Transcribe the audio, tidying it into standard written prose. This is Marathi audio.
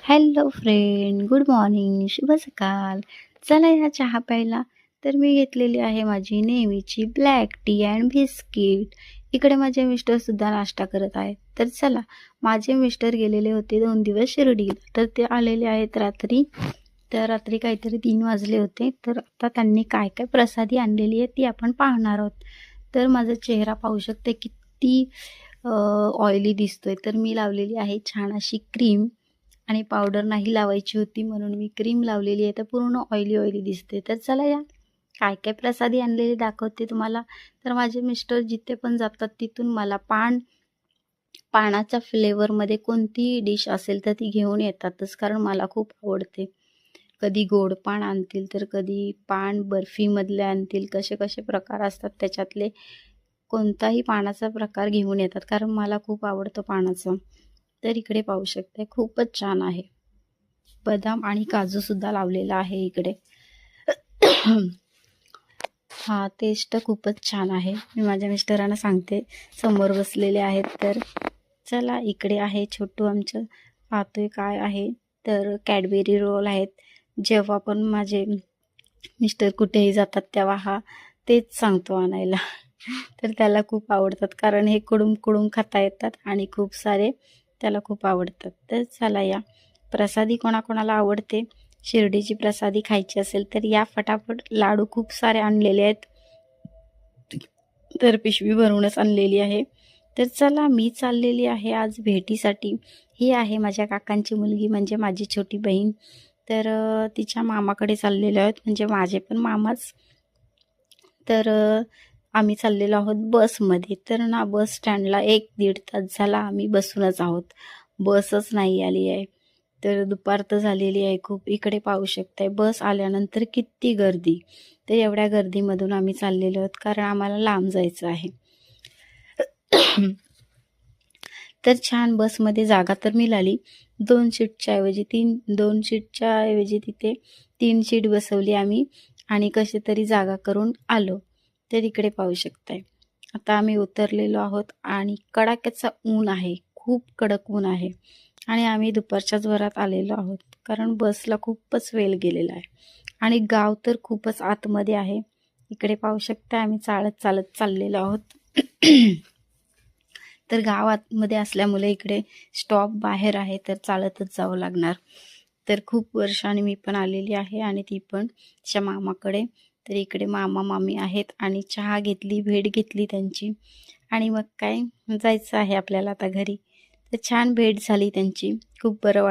हॅलो फ्रेंड, गुड मॉर्निंग, शुभ सकाळ. चला या चहा प्यायला. तर मी घेतलेली आहे माझी नेहमीची ब्लॅक टी अँड बिस्किट. इकडे माझे मिस्टरसुद्धा नाश्ता करत आहेत. तर चला, माझे मिस्टर गेलेले होते 2 दिवस शिर्डीला. तर ते आलेले आहेत रात्री. तर रात्री काहीतरी 3 वाजले होते. तर आता त्यांनी काय काय प्रसादी आणलेली आहे ती आपण पाहणार आहोत. तर माझा चेहरा पाहू शकते किती ऑइली दिसतोय. तर मी लावलेली आहे छान अशी क्रीम आणि पावडर नाही लावायची होती म्हणून मी क्रीम लावलेली आहे. तर पूर्ण ऑइली दिसते. तर चला या काय काय प्रसादी आणलेली दाखवते तुम्हाला. तर माझे मिस्टर जिथे पण जातात तिथून मला पानाच्या फ्लेवरमध्ये कोणतीही डिश असेल तर ती घेऊन येतातच, कारण मला खूप आवडते. कधी गोड पान आणतील तर कधी पान बर्फीमधले आणतील, कसे कसे प्रकार असतात त्याच्यातले कोणताही पानाचा प्रकार घेऊन येतात, कारण मला खूप आवडतं पानाचं. तर इकडे पाहू शकते खूपच छान आहे. बदाम आणि काजूसुद्धा लावलेला आहे इकडे. हा टेस्ट खूपच छान आहे. मी माझ्या मिस्टरांना सांगते, समोर बसलेले आहेत. तर चला इकडे आहे छोटू आमचं, पाहतोय काय आहे. तर कॅडबेरी रोल आहेत. जेव्हा पण माझे मिस्टर कुठेही जातात तेव्हा हा तेच सांगतो आणायला. तर त्याला खूप आवडतात, कारण हे कुडूम कुडूम खाता येतात आणि खूप सारे त्याला खूप आवडतात. तर चला या प्रसादी कोणाकोणाला आवडते, शिर्डीची प्रसादी खायची असेल तर या फटाफट. लाडू खूप सारे आणलेले आहेत, तर पिशवी भरूनच आणलेली आहे. तर चला मी चाललेली आहे आज भेटीसाठी. ही आहे माझ्या काकांची मुलगी, म्हणजे माझी छोटी बहीण. तर तिच्या मामाकडे चाललेलो आहोत, म्हणजे माझे पण मामाच. तर आम्ही चाललेलो आहोत बसमध्ये. तर ना बस स्टँडला 1-1.5 तास झाला आम्ही बसूनच आहोत. बसच नाही आली आहे. तर दुपार तर झालेली आहे खूप. इकडे पाहू शकताय बस आल्यानंतर किती गर्दी. तर एवढ्या गर्दीमधून आम्ही चाललेलो आहोत, कारण आम्हाला लांब जायचं आहे. तर छान बसमध्ये जागा तर मिळाली. 2 सीटच्या ऐवजी तिथे 3 सीट बसवली आम्ही आणि कशी तरी जागा करून आलो. तर इकडे पाहू शकताय. आता आम्ही उतरलेलो आहोत आणि कडाक्याचं ऊन आहे. खूप कडक ऊन आहे आणि आम्ही दुपारच्याच वरात आलेलो आहोत, कारण बसला खूपच वेळ गेलेला आहे आणि गाव तर खूपच आतमध्ये आहे. इकडे पाहू शकता आम्ही चालत चाललेलो आहोत. तर गावामध्ये असल्यामुळे इकडे स्टॉप बाहेर आहे, तर चालतच जावं लागणार. तर खूप वर्षांनी मी पण आलेली आहे आणि ती पण तिच्या मामाकडे. तर इकडे मामा मामी आहेत आणि चहा घेतली, भेट घेतली त्यांची आणि मग काय जायचं आहे आपल्याला आता घरी. तर छान भेट झाली त्यांची, खूप बरं वाटलं.